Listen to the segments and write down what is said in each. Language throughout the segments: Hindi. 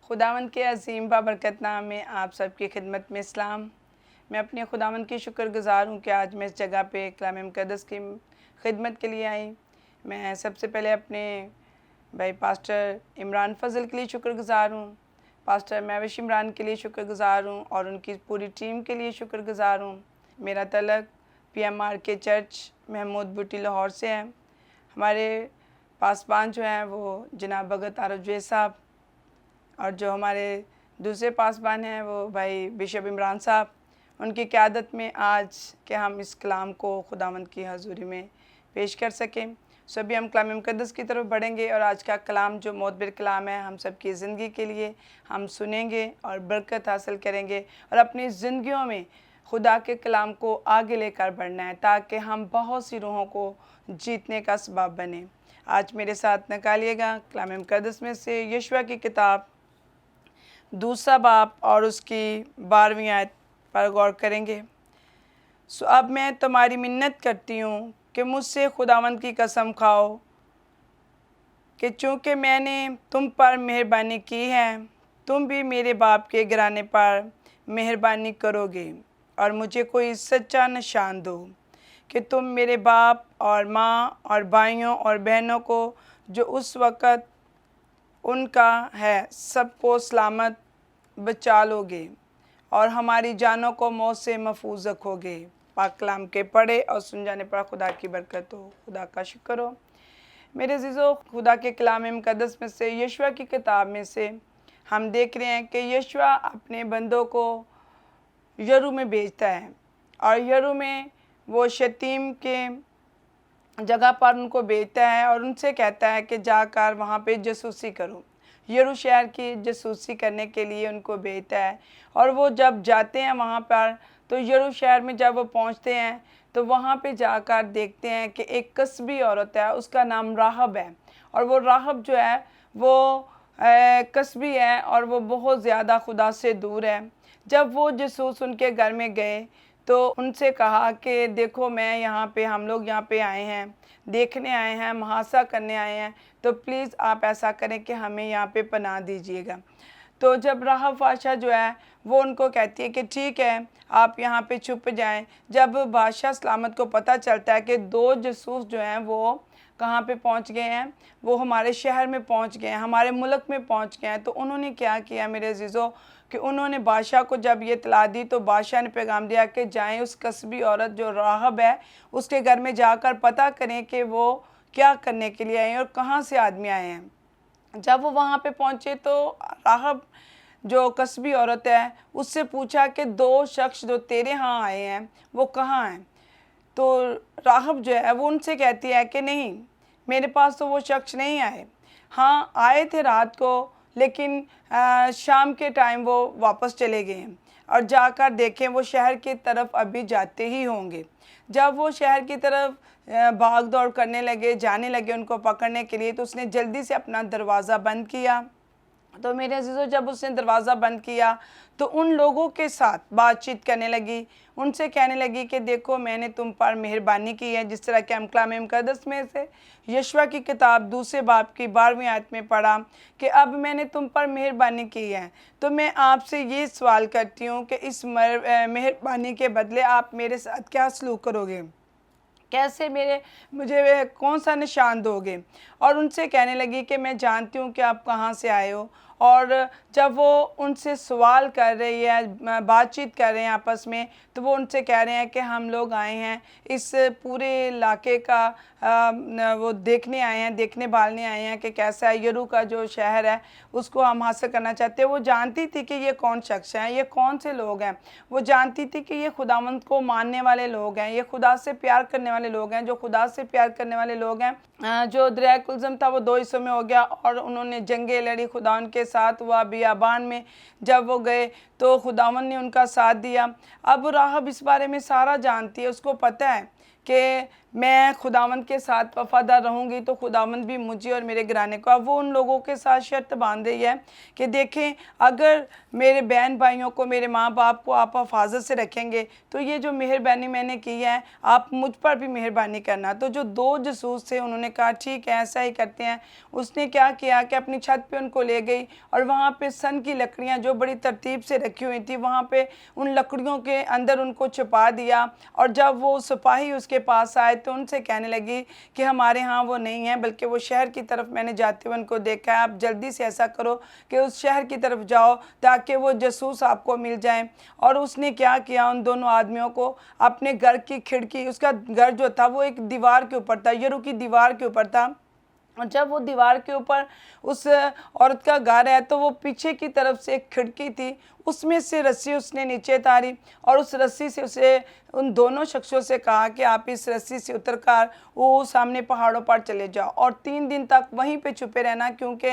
खुदावंद के अज़ीम बाबरकत नाम में आप सबकी खिदमत में इस्लाम। मैं अपने खुदावंद की शुक्रगुज़ार हूँ कि आज मैं इस जगह पे कलाम मुक़द्दस की खिदमत के लिए आई। मैं सबसे पहले अपने भाई पास्टर इमरान फ़ज़ल के लिए शुक्रगुज़ार हूँ, पास्टर महविश इमरान के लिए शुक्रगुज़ार हूँ और उनकी पूरी टीम के लिए शुक्रगुज़ार हूँ। मेरा तलक PMR के चर्च महमूद बूटी लाहौर से है। हमारे पासबान जो हैं वो जनाब भगत आरजवे साहब और जो हमारे दूसरे पासबान हैं वो भाई बिशप इमरान साहब, उनकी क़यादत में आज के हम इस कलाम को खुदावंद की हज़ूरी में पेश कर सकें। सो अभी हम कलाम मुक़द्दस की तरफ बढ़ेंगे और आज का कलाम जो मोतबर कलाम है हम सब की ज़िंदगी के लिए हम सुनेंगे और बरकत हासिल करेंगे और अपनी ज़िंदगियों में खुदा के कलाम को आगे लेकर बढ़ना है ताकि हम बहुत सी रूहों को जीतने का सबब बने। आज मेरे साथ निकालिएगा कलाम मुक़द्दस में से यशवा की किताब दूसरा बाब और उसकी 12वीं आयत पर गौर करेंगे। सो अब मैं तुम्हारी मिन्नत करती हूँ कि मुझसे खुदावंद की कसम खाओ कि चूँकि मैंने तुम पर मेहरबानी की है, तुम भी मेरे बाप के घराने पर मेहरबानी करोगे और मुझे कोई सच्चा निशान दो कि तुम मेरे बाप और माँ और भाइयों और बहनों को जो उस वक़्त उनका है सबको सलामत बचा लोगे और हमारी जानों को मौत से महफूज रखोगे। पाक कलाम के पढ़े और सुन जाने पर खुदा की बरकत हो। खुदा का शुक्र हो। मेरे अज़ीज़ों, खुदा के कलाम मुक़द्दस में से यशवा की किताब में से हम देख रहे हैं कि यशवा अपने बंदों को यरू में भेजता है और यरू में वो शतीम के जगह पर उनको भेजता है और उनसे कहता है कि जाकर वहाँ पे जासूसी करो। यरू शहर की जासूसी करने के लिए उनको भेजता है और वो जब जाते हैं वहाँ पर तो यरू शहर में जब वो पहुँचते हैं तो वहाँ पे जाकर देखते हैं कि एक कस्बी औरत है, उसका नाम राहब है और वो राहब जो है वो कस्बी है और वो बहुत ज़्यादा खुदा से दूर है। जब वो जासूस उनके घर में गए तो उनसे कहा कि देखो मैं यहाँ पे हम लोग यहाँ पे आए हैं, देखने आए हैं, मुहासा करने आए हैं, तो प्लीज़ आप ऐसा करें कि हमें यहाँ पे पनाह दीजिएगा। तो जब राहब बादशाह जो है वो उनको कहती है कि ठीक है आप यहाँ पे छुप जाएं। जब बादशाह सलामत को पता चलता है कि 2 जासूस जो हैं वो कहाँ पे पहुँच गए हैं, वो हमारे शहर में पहुँच गए हैं, हमारे मुल्क में पहुँच गए हैं, तो उन्होंने क्या किया मेरे अज़ीज़ों कि उन्होंने बादशाह को जब ये इत्तला दी तो बादशाह ने पैगाम दिया कि जाएं उस कस्बी औरत जो राहब है उसके घर में जाकर पता करें कि वो क्या करने के लिए आए हैं और कहाँ से आदमी आए हैं। जब वो वहाँ पे पहुँचे तो राहब जो कस्बी औरत है उससे पूछा कि 2 शख्स जो तेरे यहाँ आए हैं वो कहाँ हैं। तो राहब जो है वो उनसे कहती है कि नहीं, मेरे पास तो वो शख्स नहीं आए। हाँ आए थे रात को, लेकिन शाम के टाइम वो वापस चले गए हैं और जाकर देखें वो शहर की तरफ अभी जाते ही होंगे। जब वो शहर की तरफ भाग दौड़ करने लगे, जाने लगे उनको पकड़ने के लिए, तो उसने जल्दी से अपना दरवाज़ा बंद किया। तो मेरे अज़ीज़ों, जब उसने दरवाज़ा बंद किया तो उन लोगों के साथ बातचीत करने लगी, उनसे कहने लगी कि देखो मैंने तुम पर मेहरबानी की है। जिस तरह कि हम कलाम मुक़द्दस में से यशवा की किताब दूसरे बाब की 12वीं आयत में पढ़ा कि अब मैंने तुम पर मेहरबानी की है, तो मैं आपसे ये सवाल करती हूँ कि इस मेहरबानी के बदले आप मेरे साथ क्या सलूक करोगे, कैसे मुझे कौन सा निशान दोगे। और उनसे कहने लगी कि मैं जानती हूँ कि आप कहाँ से आए हो। और जब वो उनसे सवाल कर रही है, बातचीत कर रहे हैं आपस में, तो वो उनसे कह रहे हैं कि हम लोग आए हैं इस पूरे इलाके का वो देखने आए हैं, देखने भालने आए हैं कि कैसा है यरू का जो शहर है उसको हम हासिल करना चाहते हैं। वो जानती थी कि ये कौन शख्स हैं, ये कौन से लोग हैं। वो जानती थी कि ये खुदावंद को मानने वाले लोग हैं, ये खुदा से प्यार करने वाले लोग हैं। जो खुदा से प्यार करने वाले लोग हैं, जो दरिया कुलज़म था वो 2 हिस्सों में हो गया और उन्होंने जंगें लड़ी खुदावंद के साथ। हुआ बियाबान में जब वो गए तो खुदावंद ने उनका साथ दिया। अब राहब इस बारे में सारा जानती है, उसको पता है कि मैं खुदावंद के साथ वफ़ादार रहूँगी तो खुदावंद भी मुझे और मेरे घराने को, अब वो उन लोगों के साथ शर्त बांध रही है कि देखें, अगर मेरे बहन भाइयों को, मेरे माँ बाप को आप हिफाजत से रखेंगे तो ये जो मेहरबानी मैंने की है आप मुझ पर भी मेहरबानी करना। तो जो 2 जासूस थे उन्होंने कहा ठीक है, ऐसा ही करते हैं। उसने क्या किया कि अपनी छत पे उनको ले गई और वहाँ पे सन की लकड़ियाँ जो बड़ी तरतीब से रखी हुई थी, वहाँ पे उन लकड़ियों के अंदर उनको छुपा दिया। और जब वो सिपाही उसके पास आए तो उनसे कहने लगी कि हमारे यहाँ वो नहीं है, बल्कि वो शहर की तरफ मैंने जाते हुए उनको देखा है। आप जल्दी से ऐसा करो कि उस शहर की तरफ जाओ ताकि वो जासूस आपको मिल जाए। और उसने क्या किया, उन दोनों आदमियों को अपने घर की खिड़की, उसका घर जो था वो एक दीवार के ऊपर था, यरू की दीवार के ऊपर था। और जब वो दीवार के ऊपर उस औरत का घर है तो वो पीछे की तरफ से एक खिड़की थी, उसमें से रस्सी उसने नीचे तारी और उस रस्सी से उसे उन दोनों शख्सों से कहा कि आप इस रस्सी से उतरकर वो सामने पहाड़ों पर चले जाओ और 3 दिन तक वहीं पे छुपे रहना, क्योंकि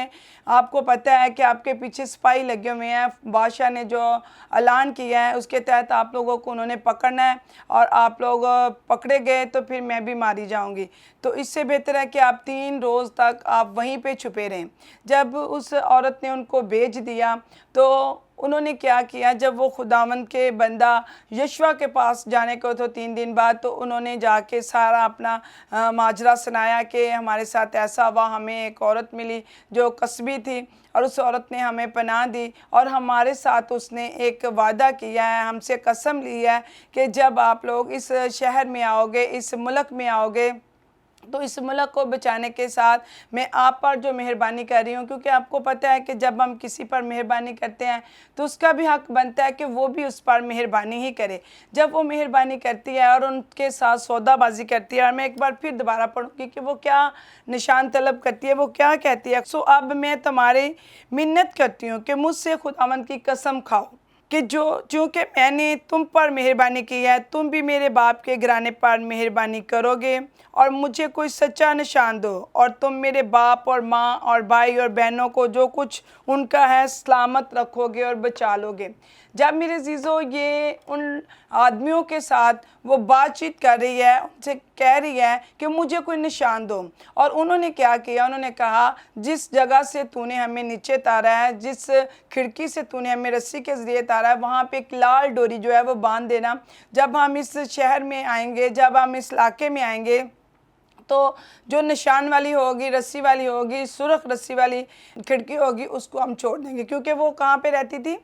आपको पता है कि आपके पीछे सिपाही लगे हुए हैं। बादशाह ने जो ऐलान किया है उसके तहत आप लोगों को उन्होंने पकड़ना है और आप लोग पकड़े गए तो फिर मैं भी मारी जाऊंगी। तो इससे बेहतर है कि आप 3 रोज़ तक आप वहीं पे छुपे रहें। जब उस औरत ने उनको भेज दिया तो उन्होंने क्या किया, जब वो खुदावंद के बंदा यशवा के पास जाने को तो 3 दिन बाद, तो उन्होंने जाके सारा अपना माजरा सुनाया कि हमारे साथ ऐसा हुआ, हमें एक औरत मिली जो कस्बी थी और उस औरत ने हमें पनाह दी और हमारे साथ उसने एक वादा किया है, हमसे कसम ली है कि जब आप लोग इस शहर में आओगे, इस मुल्क में आओगे, तो इस मुल्क को बचाने के साथ मैं आप पर जो मेहरबानी कर रही हूँ, क्योंकि आपको पता है कि जब हम किसी पर मेहरबानी करते हैं तो उसका भी हक बनता है कि वो भी उस पर मेहरबानी ही करे। जब वो मेहरबानी करती है और उनके साथ सौदाबाजी करती है, और मैं एक बार फिर दोबारा पढ़ूँगी कि वो क्या निशान तलब करती है, वो क्या कहती है। सो अब मैं तुम्हारी मिन्नत करती हूँ कि मुझसे खुदावंद की कसम खाओ कि चूँकि मैंने तुम पर मेहरबानी की है, तुम भी मेरे बाप के घराने पर मेहरबानी करोगे और मुझे कोई सच्चा निशान दो, और तुम मेरे बाप और माँ और भाई और बहनों को जो कुछ उनका है सलामत रखोगे और बचा लोगे। जब मेरे जीजो ये उन आदमियों के साथ वो बातचीत कर रही है, उनसे कह रही है कि मुझे कोई निशान दो, और उन्होंने क्या किया, उन्होंने कहा जिस जगह से तूने हमें नीचे तारा है, जिस खिड़की से तूने हमें रस्सी के ज़रिए तारा है, वहाँ पे एक लाल डोरी जो है वो बांध देना। जब हम इस शहर में आएंगे, जब हम इस इलाके में आएंगे, तो जो निशान वाली होगी, रस्सी वाली होगी, सुर्ख रस्सी वाली खिड़की होगी, उसको हम छोड़ देंगे। क्योंकि वो कहाँ पे रहती थी,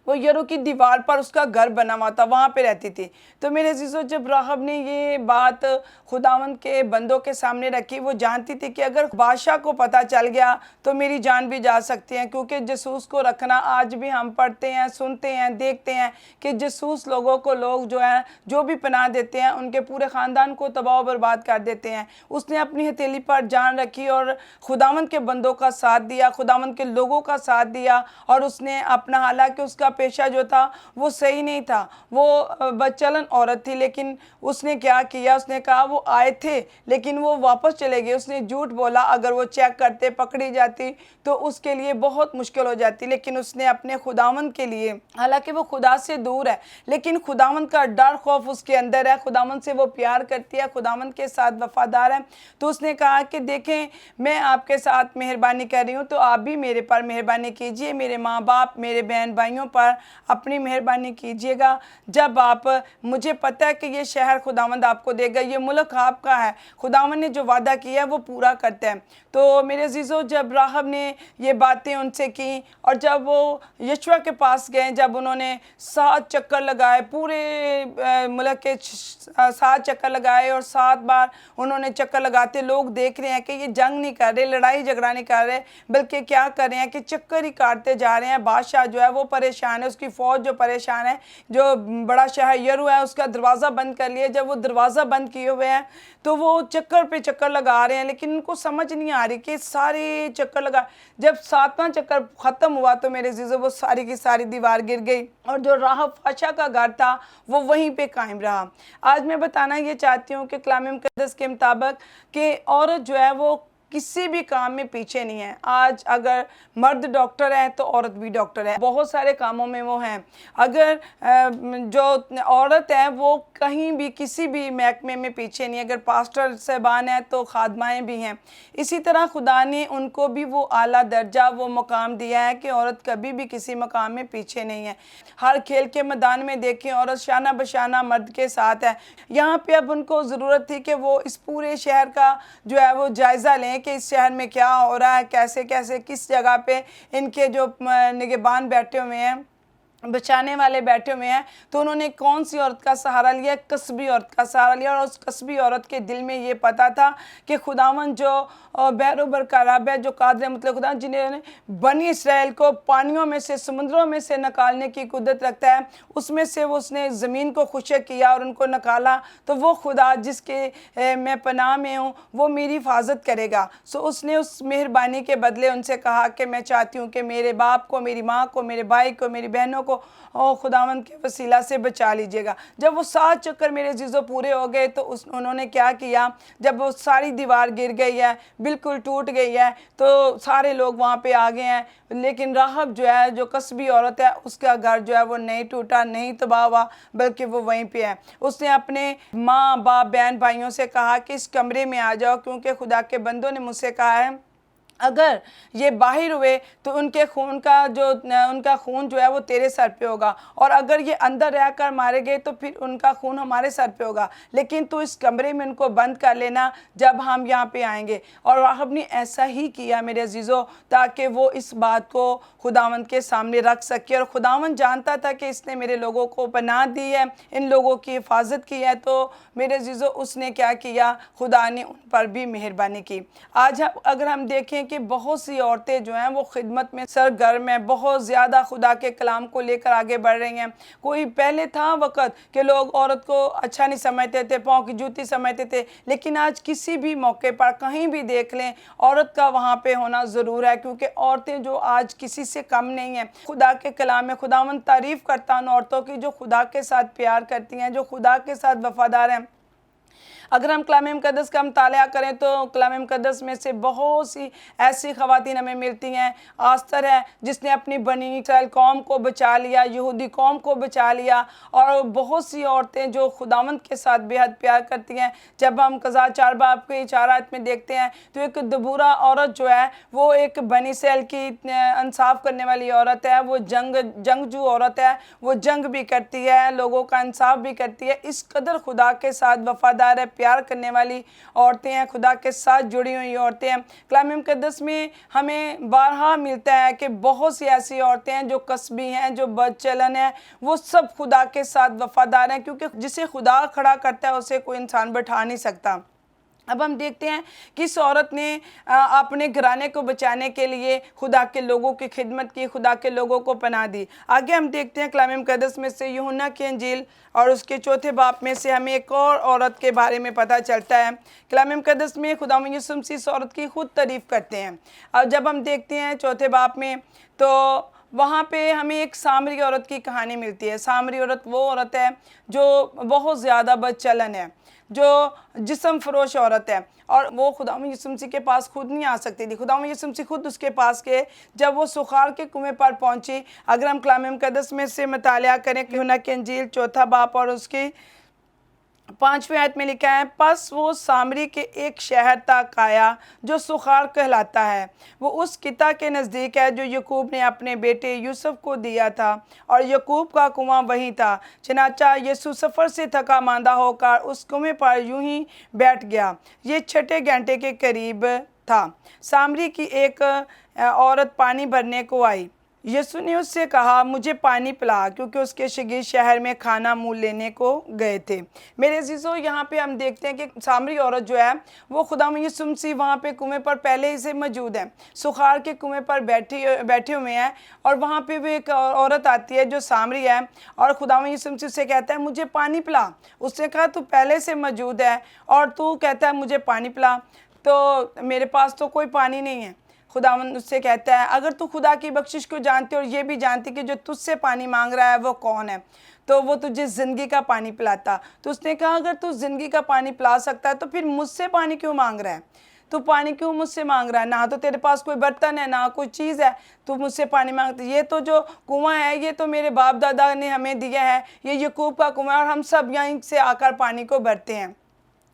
वो यरू की दीवार पर उसका घर बना हुआ था, वहाँ पे रहती थी। तो मेरे अज़ीज़ों, जब राहब ने ये बात खुदावंद के बंदों के सामने रखी, वो जानती थी कि अगर बादशाह को पता चल गया तो मेरी जान भी जा सकती है, क्योंकि जासूस को रखना, आज भी हम पढ़ते हैं, सुनते हैं, देखते हैं कि जासूस लोगों को लोग जो है जो भी पनाह देते हैं उनके पूरे ख़ानदान को तबाह बर्बाद कर देते हैं। उसने अपनी हथेली पर जान रखी और खुदावंद के बंदों का साथ दिया, खुदावंद के लोगों का साथ दिया, और उसने अपना, हालांकि उसका पेशा जो था वो सही नहीं था, वो बदचलन औरत थी, लेकिन उसने क्या किया, उसने कहा वो आए थे लेकिन वो वापस चले गए। उसने झूठ बोला, अगर वो चेक करते पकड़ी जाती तो उसके लिए बहुत मुश्किल हो जाती, लेकिन उसने अपने खुदावंद के लिए, हालांकि वो खुदा से दूर है लेकिन खुदावंद का डर खौफ उसके अंदर है, खुदावंद से वो प्यार करती है, खुदावंद के साथ वफादार है। तो उसने कहा कि देखें, मैं आपके साथ मेहरबानी कर रही हूँ तो आप भी मेरे पर मेहरबानी कीजिए, मेरे माँ बाप, मेरे बहन भाइयों पर अपनी मेहरबानी कीजिएगा। जब आप, मुझे पता है कि ये शहर खुदावंद आपको देगा, ये मुल्क आपका है, खुदावंद ने जो वादा किया है वो पूरा करते हैं। तो मेरे अजीज़ों, जब राहब ने ये बातें उनसे की और जब वो यशवा के पास गए, जब उन्होंने 7 चक्कर लगाए, पूरे मुल्क के 7 चक्कर लगाए और 7 बार उन्होंने चक्कर लगाते, लोग देख रहे हैं कि ये जंग नहीं कर रहे, लड़ाई झगड़ा नहीं कर रहे, बल्कि क्या कर रहे हैं कि चक्कर ही काटते जा रहे हैं। बादशाह जो है वो परेशान है, उसकी फ़ौज जो परेशान है, जो बड़ा शहर यरू है उसका दरवाज़ा बंद कर लिया। जब वो दरवाज़ा बंद किए हुए हैं तो वो चक्कर पे चक्कर लगा रहे हैं, लेकिन उनको समझ नहीं आ रही कि सारे चक्कर लगा, जब 7वां चक्कर ख़त्म हुआ तो मेरे अज़ीज़ों वो सारी की सारी दीवार गिर गई और जो राहब फाशा का घर था वो वहीं पे कायम रहा। आज मैं बताना ये चाहती हूँ कि कलाम मुक़द्दस के मुताबिक कि औरत जो है वो किसी भी काम में पीछे नहीं है। आज अगर मर्द डॉक्टर है तो औरत भी डॉक्टर है, बहुत सारे कामों में वो हैं। अगर जो औरत है वो कहीं भी किसी भी महकमे में पीछे नहीं है। अगर पास्टर साहबान है तो खादमाएँ भी हैं। इसी तरह खुदा ने उनको भी वो आला दर्जा, वो मुकाम दिया है कि औरत कभी भी किसी मकाम में पीछे नहीं है। हर खेल के मैदान में देखें औरत शाना बशाना मर्द के साथ है। यहाँ पे अब उनको ज़रूरत थी कि वो इस पूरे शहर का जो है वो जायज़ा लें कि इस शहर में क्या हो रहा है, कैसे कैसे किस जगह पे इनके जो निगहबान बैठे हुए हैं, बचाने वाले बैठे हुए हैं। तो उन्होंने कौन सी औरत का सहारा लिया? कस्बी औरत का सहारा लिया। और उस कस्बी औरत के दिल में ये पता था कि खुदावन जो बैरोबर का रब है, जो कादिर मतलब खुदा, जिन्हें बनी इसराइल को पानियों में से, समुद्रों में से निकालने की कुदरत रखता है, उसमें से वो उसने ज़मीन को खुशक किया और उनको निकाला। तो वो खुदा जिसके मैं पनाह में हूँ वो मेरी हिफाजत करेगा। सो उसने उस मेहरबानी के बदले उनसे कहा कि मैं चाहती हूँ कि मेरे बाप को, मेरी माँ को, मेरे भाई को, मेरी बहनों को खुदावंद के वसीला से बचा लीजिएगा। जब वो 7 चक्कर मेरे जीज़ो पूरे हो गए तो उन्होंने क्या किया? जब वो सारी दीवार गिर गई है, बिल्कुल टूट गई है, तो सारे लोग वहाँ पे आ गए हैं। लेकिन राहब जो है, जो कस्बी औरत है, उसका घर जो है वो नहीं टूटा, नहीं तबाह हुआ, बल्कि वो वहीं पे है। उसने अपने माँ बाप बहन भाइयों से कहा कि इस कमरे में आ जाओ, क्योंकि खुदा के बंदों ने मुझसे कहा है अगर ये बाहर हुए तो उनके खून का जो उनका खून जो है वो तेरे सर पे होगा, और अगर ये अंदर रहकर मारे गए तो फिर उनका खून हमारे सर पे होगा। लेकिन तू इस कमरे में उनको बंद कर लेना जब हम यहाँ पे आएंगे। और राहब ने ऐसा ही किया मेरे अजीज़ों, ताकि वो इस बात को खुदावंद के सामने रख सके। और खुदावंद जानता था कि इसने मेरे लोगों को पनाह दी है, इन लोगों की हिफाजत की है। तो मेरे अजीज़ों उसने क्या किया? खुदा ने उन पर भी मेहरबानी की। आज अगर हम देखें कि बहुत सी औरतें जो हैं वो खिदमत में सरगर्म हैं, बहुत ज़्यादा खुदा के कलाम को लेकर आगे बढ़ रही हैं। कोई पहले था वक़्त कि लोग औरत को अच्छा नहीं समझते थे, पाँव की जूती समझते थे, लेकिन आज किसी भी मौके पर कहीं भी देख लें औरत का वहाँ पे होना ज़रूर है, क्योंकि औरतें जो आज किसी से कम नहीं हैं। खुदा के कलाम में खुदावंद तारीफ़ करता उन औरतों की जो खुदा के साथ प्यार करती हैं, जो खुदा के साथ वफ़ादार हैं। अगर हम कलाम मुक़द्दस का मुताला करें तो कलाम मुक़द्दस में से बहुत सी ऐसी ख़वातीन हमें मिलती हैं। आस्तर है जिसने अपनी बनी इस्राएल कौम को बचा लिया, यहूदी कौम को बचा लिया। और बहुत सी औरतें जो खुदावंद के साथ बेहद प्यार करती हैं। जब हम कज़ा 4 बाब के 4 आयत में देखते हैं तो एक दबूरा औरत जो है वो एक बनी इसराइल की इंसाफ करने वाली औरत है। वो जंगजू औरत है, वो जंग भी करती है, लोगों का इंसाफ भी करती है। इस कदर खुदा के साथ वफ़ादार है, प्यार करने वाली औरतें हैं, खुदा के साथ जुड़ी हुई औरतें हैं। कलाम मुक़द्दस में हमें बारहा मिलता है कि बहुत सी ऐसी औरतें हैं जो कस्बी हैं, जो बदचलन हैं, वो सब खुदा के साथ वफ़ादार हैं, क्योंकि जिसे खुदा खड़ा करता है उसे कोई इंसान बैठा नहीं सकता। अब हम देखते हैं कि इस औरत ने अपने घराने को बचाने के लिए खुदा के लोगों की खिदमत की, खुदा के लोगों को पनाह दी। आगे हम देखते हैं कलाम मुक़द्दस में से यूहन्ना की इंजील और उसके 4 बाब में से हमें एक और औरत के बारे में पता चलता है। कलाम मुक़द्दस में खुदा यीशु मसीह इस औरत की खुद तारीफ़ करते हैं। अब जब हम देखते हैं 4 बाब में तो वहाँ पे हमें एक सामरी औरत की कहानी मिलती है। सामरी औरत वो औरत है जो बहुत ज़्यादा बदचलन है, जो जिस्म फरोश औरत है, और वो खुदा यीशु मसीह के पास खुद नहीं आ सकती थी। खुदा यीशु मसीह खुद उसके पास गए जब वो सुखार के कुएं पर पहुंची। अगर हम कलाम मुक़द्दस में से मुताला करें यूहन्ना की इंजील 4 बाब और उसकी 5वीं आयत में लिखा है, पस वो सामरी के एक शहर तक आया जो सुखार कहलाता है। वो उस किता के नज़दीक है जो यकूब ने अपने बेटे यूसुफ को दिया था, और यकूब का कुआं वहीं था। चनाचा यीशु सफ़र से थका मांदा होकर उस कुएं पर यूं ही बैठ गया। ये 6 घंटे के करीब था। सामरी की एक औरत पानी भरने को आई। यीशु ने उससे कहा, मुझे पानी पिला, क्योंकि उसके शागिर्द शहर में खाना मूल लेने को गए थे। मेरे अजीज़ों, यहाँ पे हम देखते हैं कि सामरी औरत जो है वो खुदा यीशु मसीह वहाँ पे कुएं पर पहले ही से मौजूद है, सुखार के कुएं पर बैठे हुए हैं। और वहाँ पे भी एक औरत आती है जो सामरी है, और खुदा यीशु मसीह से कहता है मुझे पानी पिला। उसने कहा तू पहले से मौजूद है और तू कहता है मुझे पानी पिला, तो मेरे पास तो कोई पानी नहीं है। खुदावंद उससे कहता है अगर तू खुदा की बख्शिश को जानती और ये भी जानती कि जो तुझसे पानी मांग रहा है वो कौन है, तो वो तुझे ज़िंदगी का पानी पिलाता। तो उसने कहा अगर तू ज़िंदगी का पानी पिला सकता है तो फिर मुझसे पानी क्यों मांग रहा है? तू पानी क्यों मुझसे मांग रहा है? ना तो तेरे पास कोई बर्तन है, ना कोई चीज़ है, तू मुझसे पानी मांगती। ये तो जो कुआं है ये तो मेरे बाप दादा ने हमें दिया है, ये यकूब का कुआं है और हम सब यहीं से आकर पानी को भरते हैं।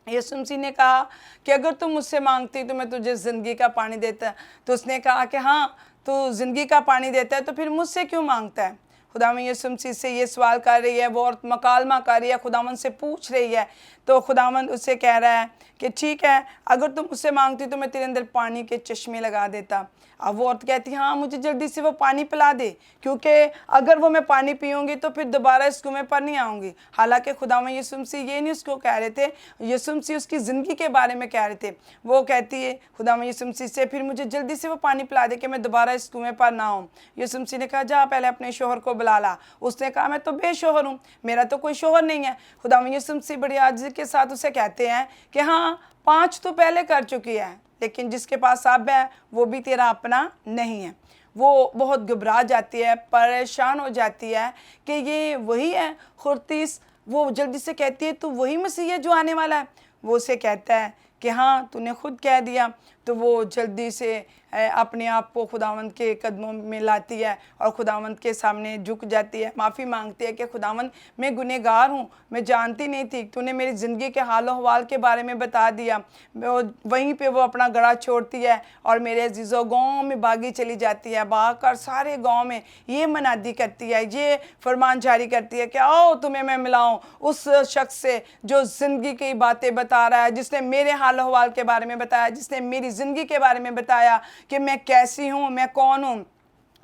यीशु मसीह ने कहा कि अगर तुम मुझसे मांगती तो मैं तुझे ज़िंदगी का पानी देता। तो उसने कहा कि हाँ, तू ज़िंदगी का पानी देता है तो फिर मुझसे क्यों मांगता है? खुदावंद यीशु मसीह से ये सवाल कर रही है, वो औरत मकालमा कर रही है, खुदावंद से पूछ रही है। तो खुदावंद उससे कह रहा है कि ठीक है, अगर तुम मुझसे मांगती तो मैं तेरे अंदर पानी के चश्मे लगा देता। अब वो औरत कहती हाँ, मुझे जल्दी से वो पानी पिला दे, क्योंकि अगर वो मैं पानी पीऊँगी तो फिर दोबारा इस कुएं पर नहीं आऊँगी। हालांकि खुदावंद यीशु मसीह ये नहीं उसको कह रहे थे, यीशु मसीह उसकी ज़िंदगी के बारे में कह रहे थे। वो कहती है खुदावंद यीशु मसीह से, फिर मुझे जल्दी से वो पानी पिला दे कि मैं दोबारा इस कुएं पर ना आऊँ। यीशु मसीह ने कहा जा पहले अपने शोहर को बुला ला। उसने कहा मैं तो बेशोहर हूँ, मेरा तो कोई शोहर नहीं है। खुदावंद यीशु मसीह बड़ी आजिज़ी के साथ उसे कहते हैं कि हाँ, 5 तो पहले कर चुकी है, लेकिन जिसके पास अब है वो भी तेरा अपना नहीं है। वो बहुत घबरा जाती है, परेशान हो जाती है कि ये वही है खुर्तीस। वो जल्दी से कहती है तू वही मसीह है जो आने वाला है? वो उसे कहता है कि हाँ, तूने खुद कह दिया। तो वो जल्दी से अपने आप को खुदावंद के कदमों में लाती है और खुदावंद के सामने झुक जाती है, माफ़ी मांगती है कि खुदावंद मैं गुनहगार हूँ, मैं जानती नहीं थी, तूने मेरी ज़िंदगी के हाल हवाल के बारे में बता दिया। वहीं पे वो अपना गड़ा छोड़ती है और मेरे अजीज़ों गाँव में भागी चली जाती है। भागकर सारे गाँव में ये मनादी करती है, ये फरमान जारी करती है कि आओ तुम्हें मैं मिलाऊँ उस शख्स से जो ज़िंदगी की बातें बता रहा है, जिसने मेरे हाल हवाल के बारे में बताया, जिसने मेरी ज़िंदगी के बारे में बताया कि मैं कैसी हूँ, मैं कौन हूँ।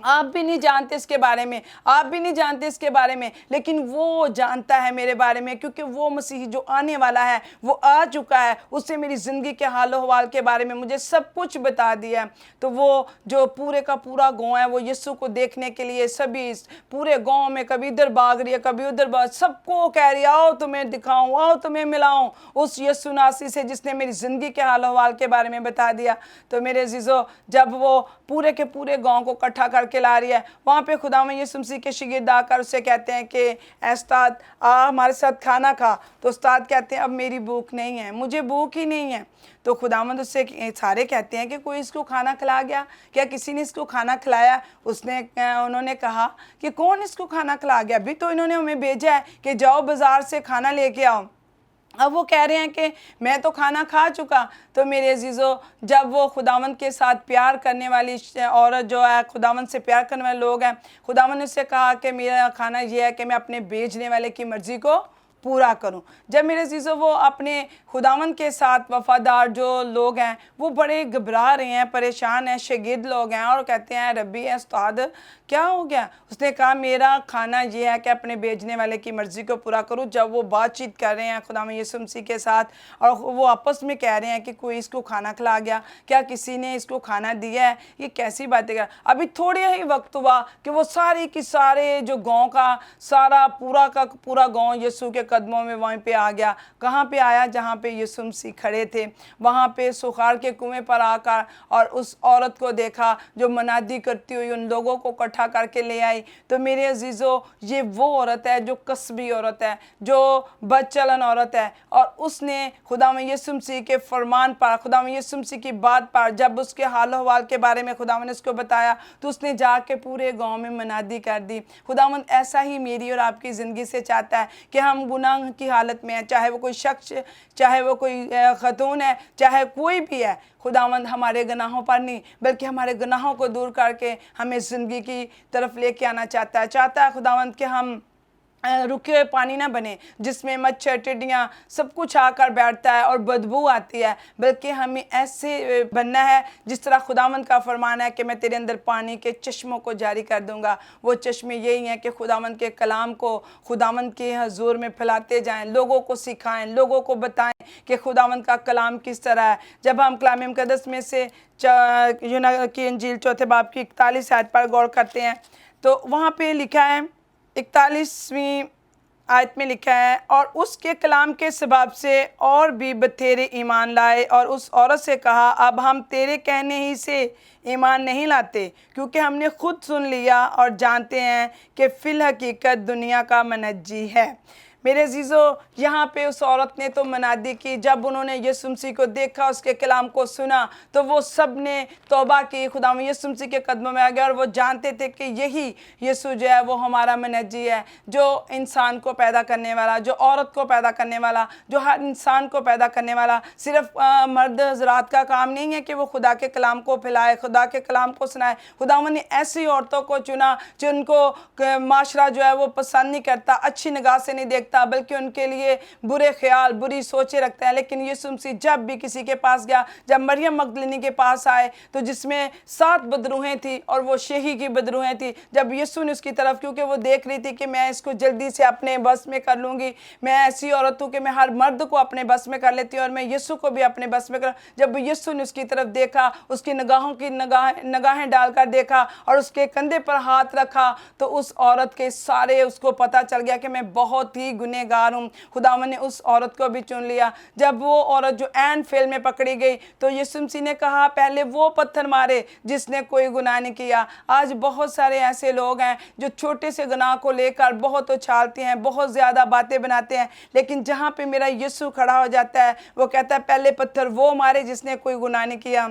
आप भी नहीं जानते इसके बारे में, आप भी नहीं जानते इसके बारे में, लेकिन वो जानता है मेरे बारे में, क्योंकि वो मसीह जो आने वाला है वो आ चुका है। उसने मेरी ज़िंदगी के हाल हवाल के बारे में मुझे सब कुछ बता दिया। तो वो जो पूरे का पूरा गांव है वो यीशु को देखने के लिए सभी पूरे गांव में कभी इधर भाग रही है, कभी उधर भाग, सबको कह रही है आओ तुम्हें दिखाऊं, आओ तुम्हें मिलाऊं उस यीशु नासी से जिसने मेरी ज़िंदगी के हाल हवाल के बारे में बता दिया। तो मेरे अजीज़ों, जब वो पूरे के पूरे गाँव को इकट्ठा के ला रही है, वहाँ पे खुदावंद यीशु मसीह के शागिर्द आकर उससे कहते हैं कि उस्ताद आ हमारे साथ खाना खा। तो उस्ताद कहते हैं अब मेरी भूख नहीं है, मुझे भूख ही नहीं है। तो खुदावंद उससे सारे कहते हैं कि कोई इसको खाना खिला गया क्या, किसी ने इसको खाना खिलाया? उन्होंने कहा कि कौन इसको खाना खिला गया? अभी तो इन्होंने हमें भेजा है कि जाओ बाज़ार से खाना लेके आओ। अब वो कह रहे हैं कि मैं तो खाना खा चुका। तो मेरे अजीज़ों, जब वो खुदावंद के साथ प्यार करने वाली औरत जो है, खुदावंद से प्यार करने वाले लोग हैं, खुदावंद ने उससे कहा कि मेरा खाना ये है कि मैं अपने भेजने वाले की मर्ज़ी को पूरा करूं। जब मेरे अजीज़ों वो अपने खुदावंद के साथ वफ़ादार जो लोग हैं वो बड़े घबरा रहे हैं, परेशान हैं, शागिर्द लोग हैं और कहते हैं रब्बी है उस्ताद क्या हो गया? उसने कहा मेरा खाना ये है कि अपने भेजने वाले की मर्ज़ी को पूरा करूं। जब वो बातचीत कर रहे हैं खुदावंद यीशु मसीह के साथ और वो आपस में कह रहे हैं कि कोई इसको खाना खिला गया क्या, किसी ने इसको खाना दिया है, ये कैसी बातें कर। अभी थोड़े ही वक्त हुआ कि वो सारे की सारे जो गाँव का सारा पूरा का पूरा गाँव यीशु के कदमों में वहीं पे आ गया। कहाँ पे आया? जहाँ पे यीशु मसीह खड़े थे, वहाँ पे सुखार के कुएं पर आकर और उस औरत को देखा जो मनादी करती हुई उन लोगों को इकट्ठा करके ले आई। तो मेरे अजीज़ों, ये वो औरत है जो कस्बी औरत है, जो बदचलन औरत है, और उसने खुदावंद यीशु मसीह के फरमान पर, खुदावंद यीशु मसीह की बात पर, जब उसके हाल हवाल के बारे में खुदावंद ने उसको बताया तो उसने जाके पूरे गाँव में मनादी कर दी। खुदावंद ऐसा ही मेरी और आपकी ज़िंदगी से चाहता है कि हम गुनाह की हालत में है, चाहे वो कोई शख्स, चाहे वो कोई खतून है, चाहे कोई भी है, खुदावंद हमारे गुनाहों पर नहीं बल्कि हमारे गुनाहों को दूर करके हमें ज़िंदगी की तरफ लेके आना चाहता है खुदावंद कि हम रुके हुए पानी ना बने जिसमें मच्छर, टिड्डियाँ सब कुछ आकर बैठता है और बदबू आती है, बल्कि हमें ऐसे बनना है जिस तरह खुदावंद का फरमान है कि मैं तेरे अंदर पानी के चश्मों को जारी कर दूंगा। वो चश्मे यही हैं कि खुदावंद के कलाम को खुदावंद के हजूर में फैलाते जाएं, लोगों को सिखाएं, लोगों को बताएं कि खुदावंद का कलाम किस तरह है। जब हम कलाम मुकद्दस में से यूहन्ना की इंजील 4 बाब की 41 आयत पर गौर करते हैं तो वहाँ पे लिखा है, 41वीं आयत में लिखा है, और उसके कलाम के सबब से और भी बथेरे ईमान लाए और उस औरत से कहा अब हम तेरे कहने ही से ईमान नहीं लाते, क्योंकि हमने खुद सुन लिया और जानते हैं कि फिल हकीकत दुनिया का मनज्जी है। मेरे अजीज़ों, यहाँ पे उस औरत ने तो मनादी की, जब उन्होंने यीशु मसीह को देखा, उसके कलाम को सुना, तो वो सब ने तौबा की, खुदा यीशु मसीह के कदमों में आ गया। और वो जानते थे कि यही यीशु जो है वो हमारा मनज्जी है, जो इंसान को पैदा करने वाला, जो औरत को पैदा करने वाला, जो हर इंसान को पैदा करने वाला। सिर्फ मर्द हजरात का काम नहीं है कि वो खुदा के कलाम को फैलाए, खुदा के कलाम को सुनाए। खुदावंद ने ऐसी औरतों को चुना जिनको माशरा जो है वो पसंद नहीं करता, अच्छी निगाह से नहीं देखता, बल्कि उनके लिए बुरे ख्याल, बुरी सोचें रखते हैं। लेकिन यीशु मसीह जब भी किसी के पास गया, जब मरियम मगदलिनी के पास आए तो जिसमें 7 बदरूहें थी और वो शेही की बदरूहें थी, जब यीशु ने उसकी तरफ, क्योंकि वो देख रही थी कि मैं इसको जल्दी से अपने बस में कर लूँगी, मैं ऐसी औरत हूँ कि मैं हर मर्द को अपने बस में कर लेती हूँ और मैं यीशु को भी अपने बस में कर। जब यीशु ने उसकी तरफ देखा, उसकी निगाहें डालकर देखा और उसके कंधे पर हाथ रखा, तो उस औरत के सारे उसको पता चल गया कि मैं बहुत ही गुनहगार हूँ। खुदावंद ने उस औरत को भी चुन लिया। जब वो औरत जो ऐन फेल में पकड़ी गई, तो यीशु मसीह ने कहा पहले वो पत्थर मारे जिसने कोई गुनाह नहीं किया। आज बहुत सारे ऐसे लोग हैं जो छोटे से गुनाह को लेकर बहुत उछालते हैं, बहुत ज़्यादा बातें बनाते हैं, लेकिन जहाँ पे मेरा यीशु खड़ा हो जाता है, वो कहता है पहले पत्थर वो मारे जिसने कोई गुनाह नहीं किया।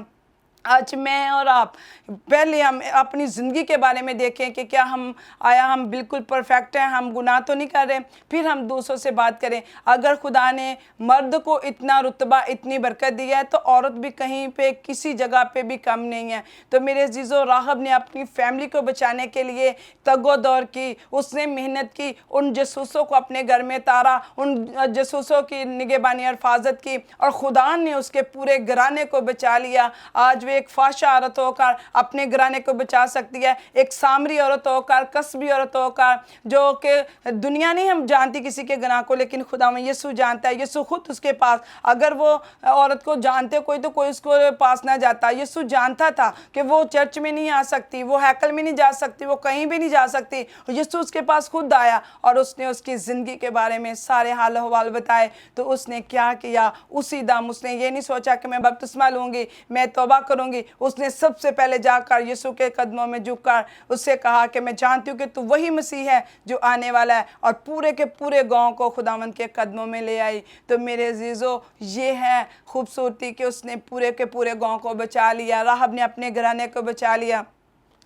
आज मैं और आप पहले हम अपनी ज़िंदगी के बारे में देखें कि क्या हम बिल्कुल परफेक्ट हैं, हम गुनाह तो नहीं कर रहे, फिर हम दूसरों से बात करें। अगर खुदा ने मर्द को इतना रुतबा, इतनी बरकत दिया है, तो औरत भी कहीं पे, किसी जगह पे भी कम नहीं है। तो मेरे अजीज़ों, राहब ने अपनी फैमिली को बचाने के लिए तगोदौर की, उसने मेहनत की, उन जासूसों को अपने घर में तारा, उन जासूसों की निगहबानी और हिफाजत की, और खुदा ने उसके पूरे घराने को बचा लिया। आज वे एक फाशा औरत होकर अपने घराने को बचा सकती है, एक सामरी औरत होकर, कस्बी औरत होकर, जो कि दुनिया नहीं हम जानती किसी के गुनाह को, लेकिन खुदा में यीशु जानता है। यीशु खुद उसके पास, अगर वो औरत को जानते कोई तो कोई उसको पास ना जाता। यीशु जानता था कि वो चर्च में नहीं आ सकती, वो हैकल में नहीं जा सकती, वो कहीं भी नहीं जा सकती। यीशु उसके पास खुद आया और उसने उसकी ज़िंदगी के बारे में सारे हाल अहवाल बताए। तो उसने क्या किया, उसी दम उसने ये नहीं सोचा कि मैं बपतिस्मा लूँगी, मैं तौबा करूँगी। उसने सबसे पहले जाकर यीशु के कदमों में झुककर उससे कहा कि मैं जानती हूँ कि तू वही मसीह है जो आने वाला है, और पूरे के पूरे गांव को खुदावंद के कदमों में ले आई। तो मेरे अजीज़ों, ये है खूबसूरती कि उसने पूरे के पूरे गांव को बचा लिया। राहब ने अपने घराने को बचा लिया।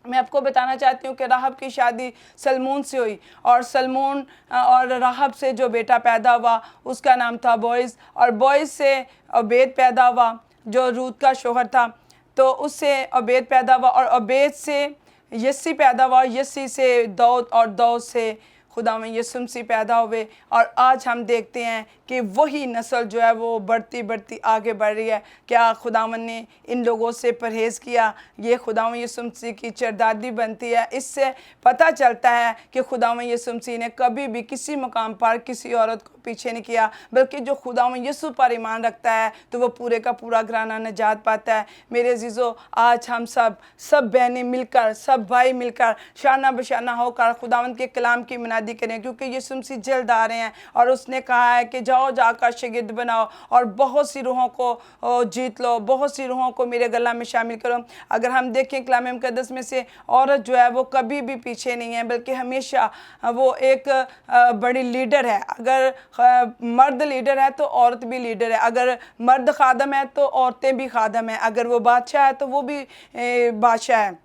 मैं आपको बताना चाहती हूँ कि राहब की शादी सलमून से हुई, और सलमून और राहब से जो बेटा पैदा हुआ उसका नाम था बोइज, और बोइज से ओबेद पैदा हुआ जो रूत का शोहर था। तो उससे ओबेद पैदा हुआ, और ओबेद से यस्सी पैदा हुआ, यस्सी से दाऊद, और दाऊद से खुदा में यीशु मसीह पैदा हुए। और आज हम देखते हैं कि वही नस्ल जो है वो बढ़ती बढ़ती आगे बढ़ रही है। क्या खुदावन ने इन लोगों से परहेज़ किया? ये खुदावन यीशु मसीह की चरदादी बनती है। इससे पता चलता है कि खुदावन यीशु मसीह ने कभी भी किसी मकाम पर किसी औरत को पीछे नहीं किया, बल्कि जो खुदावन यीशु पर ईमान रखता है तो वो पूरे का पूरा घराना निजात पाता है। मेरे अजीज़ों, आज हम सब बहनें मिलकर, सब भाई मिलकर, शाना बशाना होकर खुदावन के कलाम की मनादी करें, क्योंकि यीशु मसीह जल्द आ रहे हैं। और उसने कहा है कि जाओ जाकर शागिर्द बनाओ और बहुत सी रूहों को जीत लो, बहुत सी रूहों को मेरे गला में शामिल करो। अगर हम देखें कलाम मुकद्दस में से, औरत जो है वो कभी भी पीछे नहीं है, बल्कि हमेशा वो एक बड़ी लीडर है। अगर मर्द लीडर है तो औरत भी लीडर है, अगर मर्द खादम है तो औरतें भी खादम हैं, अगर वो बादशाह है तो वो भी बादशाह है।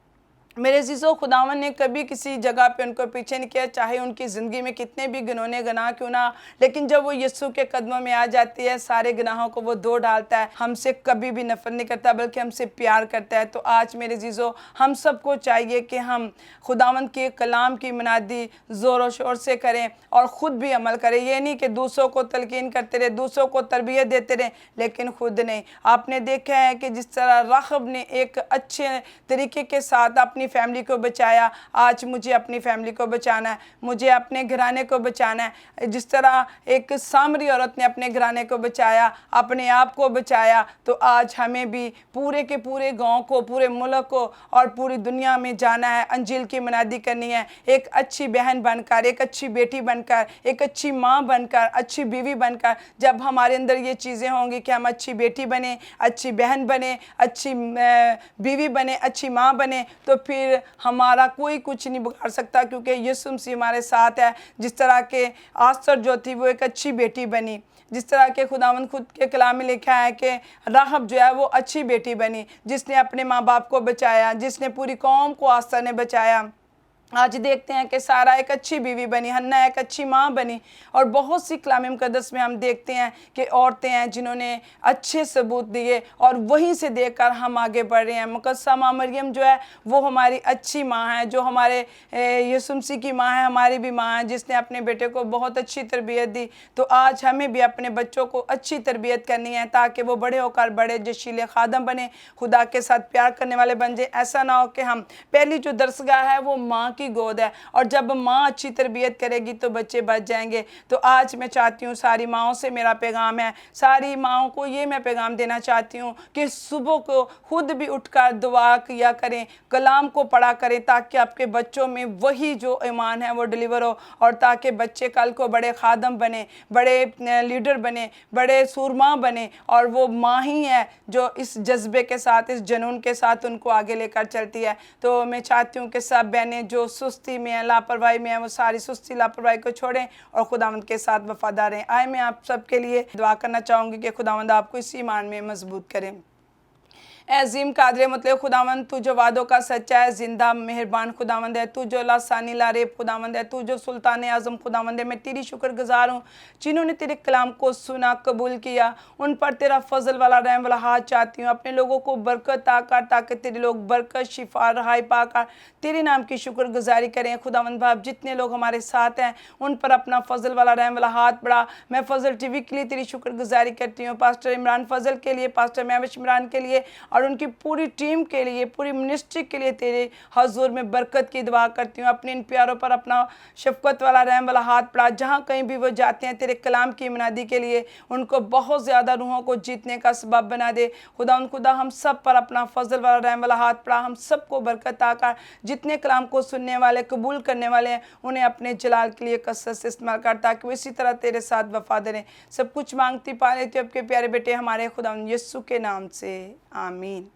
मेरे अजीज़ों, खुदावन ने कभी किसी जगह पे उनको पीछे नहीं किया, चाहे उनकी ज़िंदगी में कितने भी घिनौने गुनाह क्यों ना, लेकिन जब वो यीशु के कदमों में आ जाती है, सारे गुनाहों को वो धो डालता है। हमसे कभी भी नफरत नहीं करता, बल्कि हमसे प्यार करता है। तो आज मेरे अजीज़ों, हम सबको चाहिए कि हम खुदावन के कलाम की मनादी ज़ोर शोर से करें और ख़ुद भी अमल करें। ये नहीं कि दूसरों को तलकीन करते रहे, दूसरों को तरबियत देते रहे, लेकिन ख़ुद नहीं। आपने देखा है कि जिस तरह राहब ने एक अच्छे तरीके के साथ अपनी फैमिली को बचाया, आज मुझे अपनी फैमिली को बचाना है, मुझे अपने घराने को बचाना है। जिस तरह एक सामरी औरत ने अपने घराने को बचाया, अपने आप को बचाया, तो आज हमें भी पूरे के पूरे गांव को, पूरे मुल्क को और पूरी दुनिया में जाना है, अंजील की मनादी करनी है। एक अच्छी बहन बनकर, एक अच्छी बेटी बनकर, एक अच्छी माँ बनकर, अच्छी बीवी बनकर। जब हमारे अंदर ये चीज़ें होंगी कि हम अच्छी बेटी बने, अच्छी बहन बने, अच्छी बीवी बने, अच्छी माँ बने, तो फिर फिर हमारा कोई कुछ नहीं बिगाड़ सकता, क्योंकि यीशु मसीह हमारे साथ है। जिस तरह के आस्तर जो थी वो एक अच्छी बेटी बनी, जिस तरह के खुदावंद खुद के कलाम में लिखा है कि राहब जो है वो अच्छी बेटी बनी, जिसने अपने माँ बाप को बचाया, जिसने पूरी कौम को आस्तर ने बचाया। आज देखते हैं कि सारा एक अच्छी बीवी बनी, हन्ना एक अच्छी माँ बनी। और बहुत सी कलाम मुकद्दस में हम देखते हैं कि औरतें हैं जिन्होंने अच्छे सबूत दिए और वहीं से देखकर हम आगे बढ़ रहे हैं। मुकद्दसा माँ मरियम जो है वो हमारी अच्छी माँ है, जो हमारे यीशु मसीह की माँ है, हमारी भी माँ है, जिसने अपने बेटे को बहुत अच्छी तरबियत दी। तो आज हमें भी अपने बच्चों को अच्छी तरबियत करनी है ताकि वो बड़े होकर बड़े जशीले खादम बने, खुदा के साथ प्यार करने वाले बन जाए। ऐसा ना हो कि हम पहली जो दरसगाह है वो माँ की गोद है, और जब माँ अच्छी तरबियत करेगी तो बच्चे बच जाएंगे। तो आज मैं चाहती हूँ, सारी माँओं से मेरा पैगाम है, सारी माँओं को ये मैं पैगाम देना चाहती हूँ कि सुबह को खुद भी उठकर दुआ किया करें, कलाम को पढ़ा करें, ताकि आपके बच्चों में वही जो ईमान है वो डिलीवर हो, और ताकि बच्चे कल को बड़े खादम बने, बड़े लीडर बने, बड़े सूरमा बने। और वो माँ ही है जो इस जज्बे के साथ, इस जुनून के साथ उनको आगे लेकर चलती है। तो मैं चाहती हूँ कि सब बहनें जो सुस्ती में है, लापरवाही में है, वो सारी सुस्ती लापरवाही को छोड़ें और खुदावंद के साथ वफादार रहें। आए मैं आप सबके लिए दुआ करना चाहूँगी कि खुदावंद आपको इसी ईमान में मजबूत करें। अजीम कादर मतलब खुदावंद, तू जो वादों का सच्चा है, जिंदा मेहरबान खुदावंद है, तू जो लासानी लारेब खुदावंद है, तू जो सुल्तान आज़म खुदावंद है। मैं तेरी शुक्रगुजार हूँ जिन्होंने तेरे कलाम को सुना, कबूल किया, उन पर तेरा फजल वाला रहम वाला हाथ चाहती हूँ। अपने लोगों को बरकत आकर, ताकि तेरे लोग बरकत, शिफा, रहाई पाकर तेरे नाम की शुक्रगुजारी करें। खुदावंद बाप, जितने लोग हमारे साथ हैं उन पर अपना फजल वाला रहम वाला हाथ बढ़ा। मैं फजल टीवी के लिए तेरी शुक्रगुजारी करती हूँ, पास्टर इमरान फजल के लिए, पास्टर महविश इमरान के लिए और उनकी पूरी टीम के लिए, पूरी मिनिस्ट्री के लिए तेरे हजूर में बरकत की दुआ करती हूँ। अपने इन प्यारों पर अपना शफकत वाला रहम वाला हाथ पड़ा, जहाँ कहीं भी वो जाते हैं तेरे कलाम की मुनादी के लिए उनको बहुत ज़्यादा रूहों को जीतने का सबब बना दे। खुदा हम सब पर अपना फजल वाला रहम वाला हाथ पड़ा, हम सबको बरकत आकर जितने कलाम को सुनने वाले, कबूल करने वाले हैं, उन्हें अपने जलाल के लिए कसरत से इस्तेमाल कर, ताकि वो इसी तरह तेरे साथ वफादार रहें। सब कुछ मांगती पा लेती हूँ आपके प्यारे बेटे हमारे खुदा यीशु के नाम से, आमीन।